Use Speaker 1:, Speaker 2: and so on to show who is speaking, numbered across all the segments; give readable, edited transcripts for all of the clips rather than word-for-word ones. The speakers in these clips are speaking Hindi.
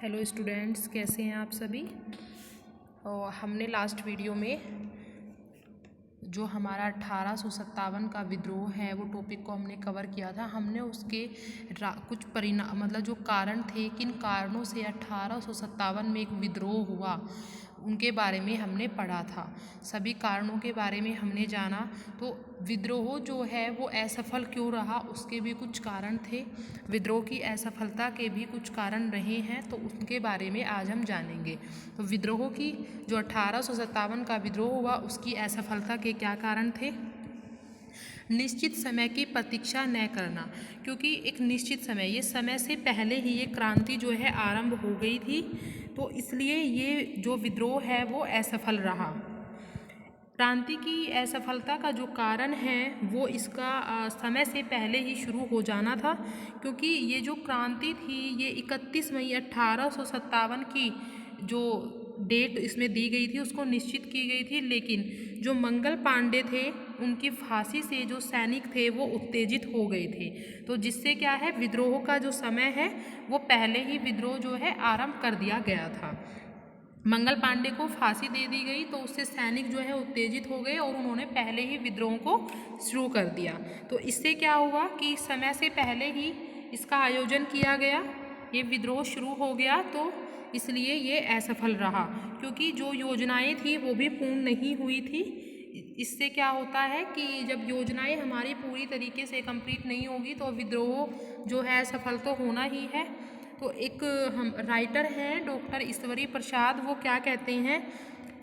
Speaker 1: हेलो स्टूडेंट्स, कैसे हैं आप सभी। और हमने लास्ट वीडियो में जो हमारा 1857 का विद्रोह है वो टॉपिक को हमने कवर किया था। हमने उसके कुछ परिणाम मतलब जो कारण थे, किन कारणों से 1857 में एक विद्रोह हुआ उनके बारे में हमने पढ़ा था। सभी कारणों के बारे में हमने जाना। तो विद्रोह जो है वो असफल क्यों रहा, उसके भी कुछ कारण थे। विद्रोह की असफलता के भी कुछ कारण रहे हैं, तो उनके बारे में आज हम जानेंगे। तो विद्रोह की जो 1857 का विद्रोह हुआ उसकी असफलता के क्या कारण थे। निश्चित समय की प्रतीक्षा न करना, क्योंकि एक निश्चित समय, ये समय से पहले ही ये क्रांति जो है आरंभ हो गई थी, तो इसलिए ये जो विद्रोह है वो असफल रहा। क्रांति की असफलता का जो कारण है वो इसका समय से पहले ही शुरू हो जाना था, क्योंकि ये जो क्रांति थी ये 31 मई 1857 की जो डेट इसमें दी गई थी उसको निश्चित की गई थी, लेकिन जो मंगल पांडे थे उनकी फांसी से जो सैनिक थे वो उत्तेजित हो गए थे, तो जिससे क्या है विद्रोह का जो समय है वो पहले ही विद्रोह जो है आरंभ कर दिया गया था। मंगल पांडे को फांसी दे दी गई तो उससे सैनिक जो है उत्तेजित हो गए और उन्होंने पहले ही विद्रोह को शुरू कर दिया। तो इससे क्या हुआ कि समय से पहले ही इसका आयोजन किया गया, ये विद्रोह शुरू हो गया, तो इसलिए ये असफल रहा, क्योंकि जो योजनाएं थी वो भी पूर्ण नहीं हुई थी। इससे क्या होता है कि जब योजनाएं हमारी पूरी तरीके से कंप्लीट नहीं होगी तो विद्रोह जो है सफल तो होना ही है। तो एक हम राइटर हैं डॉक्टर ईश्वरी प्रसाद, वो क्या कहते हैं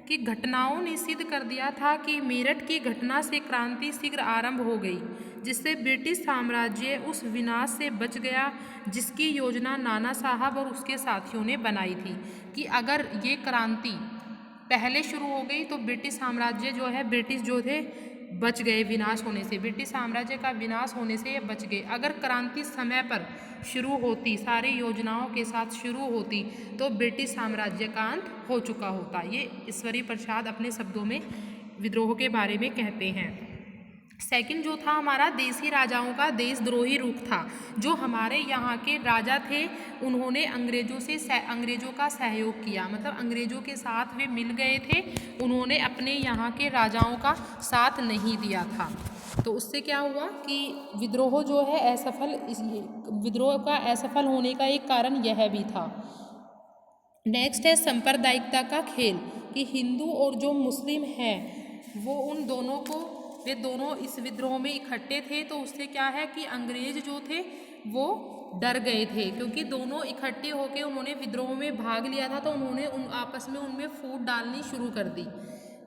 Speaker 1: कि घटनाओं ने सिद्ध कर दिया था कि मेरठ की घटना से क्रांति शीघ्र आरंभ हो गई, जिससे ब्रिटिश साम्राज्य उस विनाश से बच गया जिसकी योजना नाना साहब और उसके साथियों ने बनाई थी। कि अगर ये क्रांति पहले शुरू हो गई तो ब्रिटिश साम्राज्य जो है, ब्रिटिश जो थे बच गए विनाश होने से, ब्रिटिश साम्राज्य का विनाश होने से ये बच गए। अगर क्रांति समय पर शुरू होती, सारी योजनाओं के साथ शुरू होती, तो ब्रिटिश साम्राज्य का अंत हो चुका होता। ये ईश्वरी प्रसाद अपने शब्दों में विद्रोह के बारे में कहते हैं। सेकंड जो था हमारा देसी राजाओं का देशद्रोही रूप था। जो हमारे यहाँ के राजा थे उन्होंने अंग्रेजों का सहयोग किया, मतलब अंग्रेजों के साथ वे मिल गए थे, उन्होंने अपने यहाँ के राजाओं का साथ नहीं दिया था। तो उससे क्या हुआ कि विद्रोह जो है असफल, विद्रोह का असफल होने का एक कारण यह भी था। नेक्स्ट है सांप्रदायिकता का खेल, कि हिंदू और जो मुस्लिम है वो उन दोनों को, वे दोनों इस विद्रोह में इकट्ठे थे, तो उससे क्या है कि अंग्रेज जो थे वो डर गए थे, क्योंकि दोनों इकट्ठे होकर उन्होंने विद्रोह में भाग लिया था, तो उन्होंने आपस में उनमें फूट डालनी शुरू कर दी,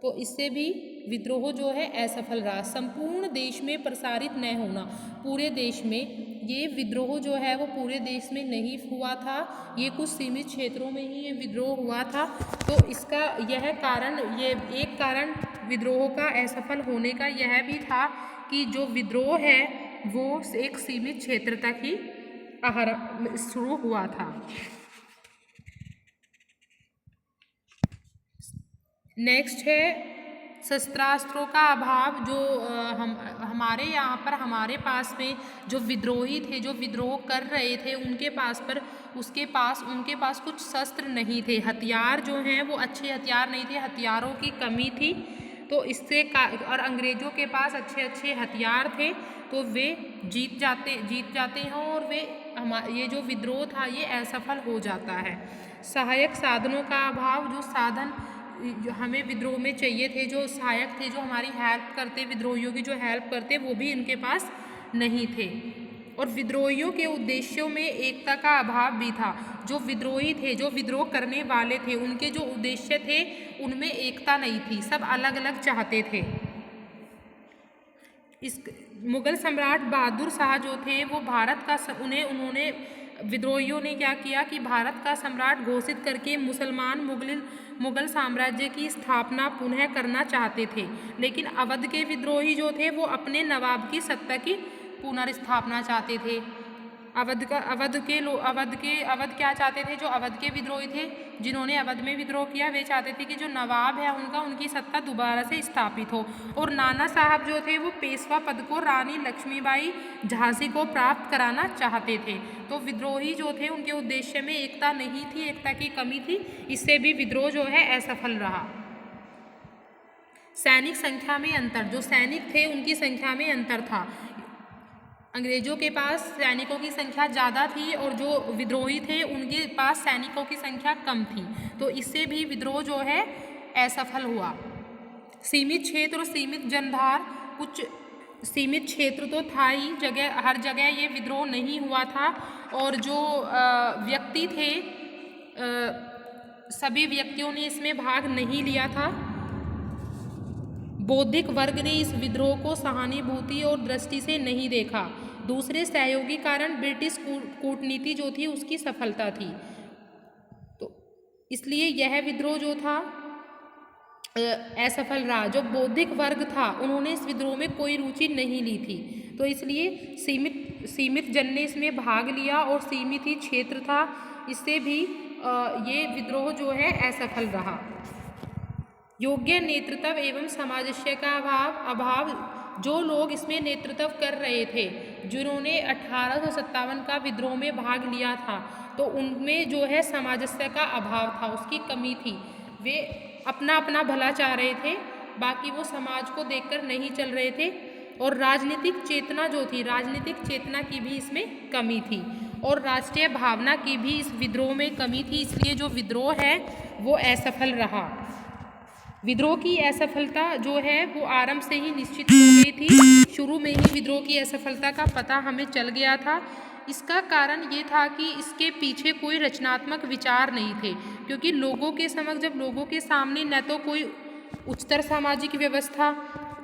Speaker 1: तो इससे भी विद्रोह जो है असफल रहा। संपूर्ण देश में प्रसारित न होना, पूरे देश में ये विद्रोह जो है वो पूरे देश में नहीं हुआ था, ये कुछ सीमित क्षेत्रों में ही ये विद्रोह हुआ था। तो इसका यह कारण, ये एक कारण विद्रोह का असफल होने का यह भी था कि जो विद्रोह है वो एक सीमित क्षेत्र तक ही शुरू हुआ था। नेक्स्ट है शस्त्रास्त्रों का अभाव। जो हमारे यहाँ पर, हमारे पास में जो विद्रोही थे, जो विद्रोह कर रहे थे, उनके पास कुछ शस्त्र नहीं थे, हथियार जो हैं वो अच्छे हथियार नहीं थे, हथियारों की कमी थी। तो इससे और अंग्रेजों के पास अच्छे अच्छे हथियार थे, तो वे जीत जाते हैं और ये जो विद्रोह था ये असफल हो जाता है। सहायक साधनों का अभाव, जो साधन हमें विद्रोह में चाहिए थे, जो सहायक थे, जो हमारी हेल्प करते, विद्रोहियों की जो हेल्प करते, वो भी इनके पास नहीं थे। और विद्रोहियों के उद्देश्यों में एकता का अभाव भी था। जो विद्रोही थे, जो विद्रोह करने वाले थे, उनके जो उद्देश्य थे उनमें एकता नहीं थी, सब अलग अलग चाहते थे। इस मुगल सम्राट बहादुर शाह जो थे वो भारत का उन्होंने विद्रोहियों ने क्या किया कि भारत का सम्राट घोषित करके मुगल साम्राज्य की स्थापना पुनः करना चाहते थे, लेकिन अवध के विद्रोही जो थे वो अपने नवाब की सत्ता की पुनर्स्थापना चाहते थे। अवध क्या चाहते थे, जो अवध के विद्रोही थे जिन्होंने अवध में विद्रोह किया, वे चाहते थे कि जो नवाब है उनकी सत्ता दोबारा से स्थापित हो। और नाना साहब जो थे वो पेशवा पद को रानी लक्ष्मीबाई झांसी को प्राप्त कराना चाहते थे। तो विद्रोही जो थे उनके उद्देश्य में एकता नहीं थी, एकता की कमी थी, इससे भी विद्रोह जो है असफल रहा। सैनिक संख्या में अंतर, जो सैनिक थे उनकी संख्या में अंतर था। अंग्रेजों के पास सैनिकों की संख्या ज़्यादा थी और जो विद्रोही थे उनके पास सैनिकों की संख्या कम थी, तो इससे भी विद्रोह जो है असफल हुआ। सीमित क्षेत्र और सीमित जनधार, कुछ सीमित क्षेत्र तो था ही, हर जगह ये विद्रोह नहीं हुआ था। और जो व्यक्ति थे सभी व्यक्तियों ने इसमें भाग नहीं लिया था। बौद्धिक वर्ग ने इस विद्रोह को सहानुभूति और दृष्टि से नहीं देखा। दूसरे सहयोगी कारण ब्रिटिश कूटनीति जो थी उसकी सफलता थी, तो इसलिए यह विद्रोह जो था असफल रहा। जो बौद्धिक वर्ग था उन्होंने इस विद्रोह में कोई रुचि नहीं ली थी, तो इसलिए सीमित जन ने इसमें भाग लिया और सीमित ही क्षेत्र था, इससे भी ये विद्रोह जो है असफल रहा। योग्य नेतृत्व एवं सामंजस्य का अभाव, जो लोग इसमें नेतृत्व कर रहे थे, जिन्होंने 1857 का विद्रोह में भाग लिया था, तो उनमें जो है सामंजस्य का अभाव था, उसकी कमी थी। वे अपना अपना भला चाह रहे थे, बाकी वो समाज को देखकर नहीं चल रहे थे। और राजनीतिक चेतना जो थी, राजनीतिक चेतना की भी इसमें कमी थी और राष्ट्रीय भावना की भी इस विद्रोह में कमी थी, इसलिए जो विद्रोह है वो असफल रहा। विद्रोह की असफलता जो है वो आरंभ से ही निश्चित हो गई थी, शुरू में ही विद्रोह की असफलता का पता हमें चल गया था। इसका कारण ये था कि इसके पीछे कोई रचनात्मक विचार नहीं थे, क्योंकि लोगों के समक्ष, जब लोगों के सामने न तो कोई उच्चतर सामाजिक व्यवस्था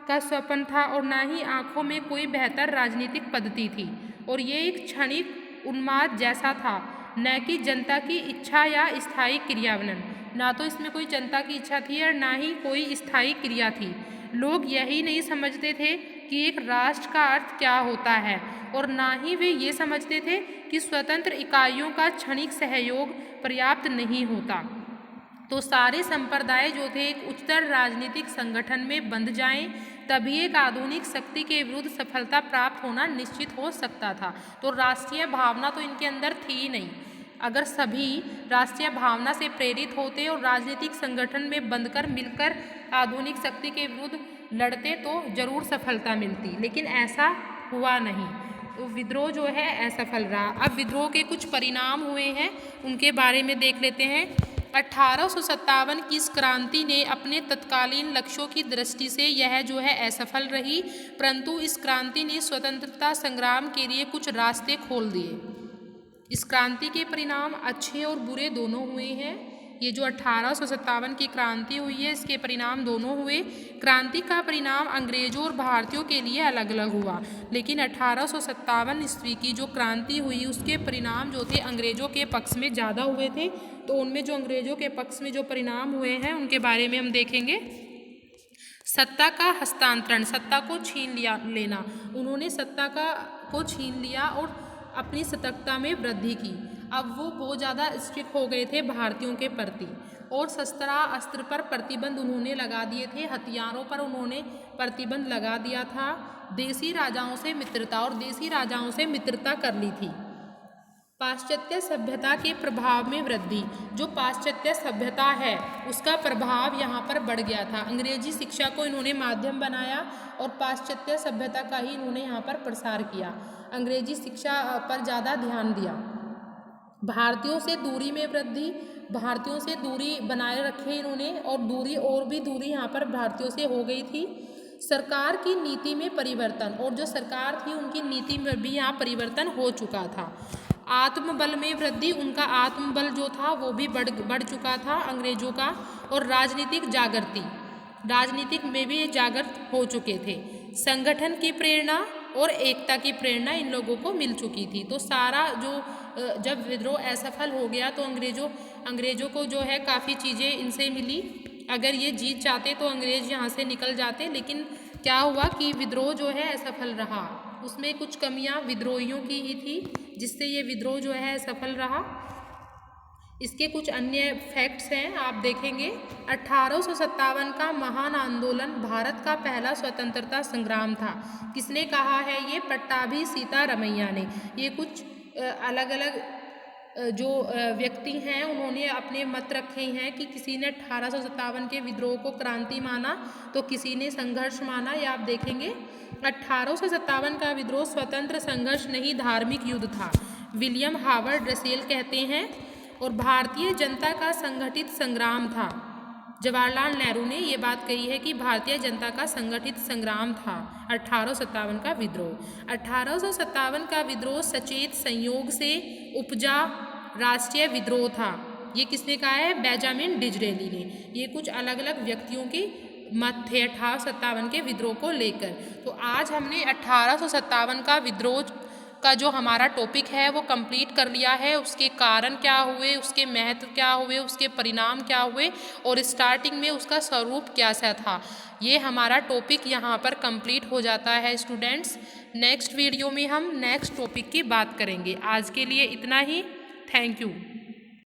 Speaker 1: का स्वप्न था और न ही आंखों में कोई बेहतर राजनीतिक पद्धति थी, और ये एक क्षणिक उन्माद जैसा था, न कि जनता की इच्छा या स्थायी क्रियान्वयन। ना तो इसमें कोई जनता की इच्छा थी और ना ही कोई स्थायी क्रिया थी। लोग यही नहीं समझते थे कि एक राष्ट्र का अर्थ क्या होता है, और ना ही वे ये समझते थे कि स्वतंत्र इकाइयों का क्षणिक सहयोग पर्याप्त नहीं होता। तो सारे संप्रदाय जो थे एक उच्चतर राजनीतिक संगठन में बंध जाएं, तभी एक आधुनिक शक्ति के विरुद्ध सफलता प्राप्त होना निश्चित हो सकता था। तो राष्ट्रीय भावना तो इनके अंदर थी ही नहीं। अगर सभी राष्ट्रीय भावना से प्रेरित होते और राजनीतिक संगठन में बंधकर मिलकर आधुनिक शक्ति के विरुद्ध लड़ते तो जरूर सफलता मिलती, लेकिन ऐसा हुआ नहीं, तो विद्रोह जो है असफल रहा। अब विद्रोह के कुछ परिणाम हुए हैं, उनके बारे में देख लेते हैं। 1857 की इस क्रांति ने अपने तत्कालीन लक्ष्यों की दृष्टि से यह जो है असफल रही, परंतु इस क्रांति ने स्वतंत्रता संग्राम के लिए कुछ रास्ते खोल दिए। इस क्रांति के परिणाम अच्छे और बुरे दोनों हुए हैं। ये जो 1857 की क्रांति हुई है, इसके परिणाम दोनों हुए। क्रांति का परिणाम अंग्रेजों और भारतीयों के लिए अलग अलग हुआ, लेकिन 1857 ईस्वी की जो क्रांति हुई उसके परिणाम जो थे अंग्रेजों के पक्ष में ज़्यादा हुए थे। तो उनमें जो अंग्रेजों के पक्ष में जो परिणाम हुए हैं उनके बारे में हम देखेंगे। सत्ता का हस्तांतरण, सत्ता को छीन लेना, उन्होंने सत्ता को छीन लिया और अपनी सतर्कता में वृद्धि की। अब वो बहुत ज़्यादा स्ट्रिक्ट हो गए थे भारतीयों के प्रति, और शस्त्रास्त्र पर प्रतिबंध उन्होंने लगा दिए थे, हथियारों पर उन्होंने प्रतिबंध लगा दिया था। देसी राजाओं से मित्रता, और देसी राजाओं से मित्रता कर ली थी। पाश्चात्य सभ्यता के प्रभाव में वृद्धि, जो पाश्चात्य सभ्यता है उसका प्रभाव यहाँ पर बढ़ गया था। अंग्रेजी शिक्षा को इन्होंने माध्यम बनाया और पाश्चात्य सभ्यता का ही इन्होंने यहाँ पर प्रसार किया, अंग्रेजी शिक्षा पर ज़्यादा ध्यान दिया। भारतीयों से दूरी में वृद्धि, भारतीयों से दूरी बनाए रखे इन्होंने, और भी दूरी यहाँ पर भारतीयों से हो गई थी। सरकार की नीति में परिवर्तन, और जो सरकार थी उनकी नीति में भी यहाँ परिवर्तन हो चुका था। आत्मबल में वृद्धि, उनका आत्मबल जो था वो भी बढ़ चुका था अंग्रेजों का। और राजनीतिक जागृति, राजनीतिक में भी जागृत हो चुके थे। संगठन की प्रेरणा और एकता की प्रेरणा इन लोगों को मिल चुकी थी। तो सारा जो जब विद्रोह असफल हो गया तो अंग्रेजों को जो है काफ़ी चीज़ें इनसे मिली। अगर ये जीत जाते तो अंग्रेज यहाँ से निकल जाते, लेकिन क्या हुआ कि विद्रोह जो है असफल रहा। उसमें कुछ कमियां विद्रोहियों की ही थी, जिससे ये विद्रोह जो है सफल रहा। इसके कुछ अन्य फैक्ट्स हैं, आप देखेंगे। 1857 का महान आंदोलन भारत का पहला स्वतंत्रता संग्राम था। किसने कहा है ये? पट्टाभी सीतारमैया ने। ये कुछ अलग अलग जो व्यक्ति हैं उन्होंने अपने मत रखे हैं कि किसी ने 1857 के विद्रोह को क्रांति माना तो किसी ने संघर्ष माना। ये आप देखेंगे। 1857 का विद्रोह स्वतंत्र संघर्ष नहीं, धार्मिक युद्ध था, विलियम हावर्ड रसेल कहते हैं। और भारतीय जनता का संगठित संग्राम था। जवाहरलाल नेहरू ने ये बात कही है कि भारतीय जनता का संगठित संग्राम था 1857 का विद्रोह। 1857 का विद्रोह सचेत संयोग से उपजा राष्ट्रीय विद्रोह था। ये किसने कहा है? बेंजामिन डिज़रेली ने। ये कुछ अलग अलग व्यक्तियों के मत थे 1857 के विद्रोह को लेकर। तो आज हमने 1857 का विद्रोह का जो हमारा टॉपिक है वो कंप्लीट कर लिया है। उसके कारण क्या हुए, उसके महत्व क्या हुए, उसके परिणाम क्या हुए और स्टार्टिंग में उसका स्वरूप कैसा था, ये हमारा टॉपिक यहाँ पर कंप्लीट हो जाता है स्टूडेंट्स। नेक्स्ट वीडियो में हम नेक्स्ट टॉपिक की बात करेंगे। आज के लिए इतना ही। Thank you.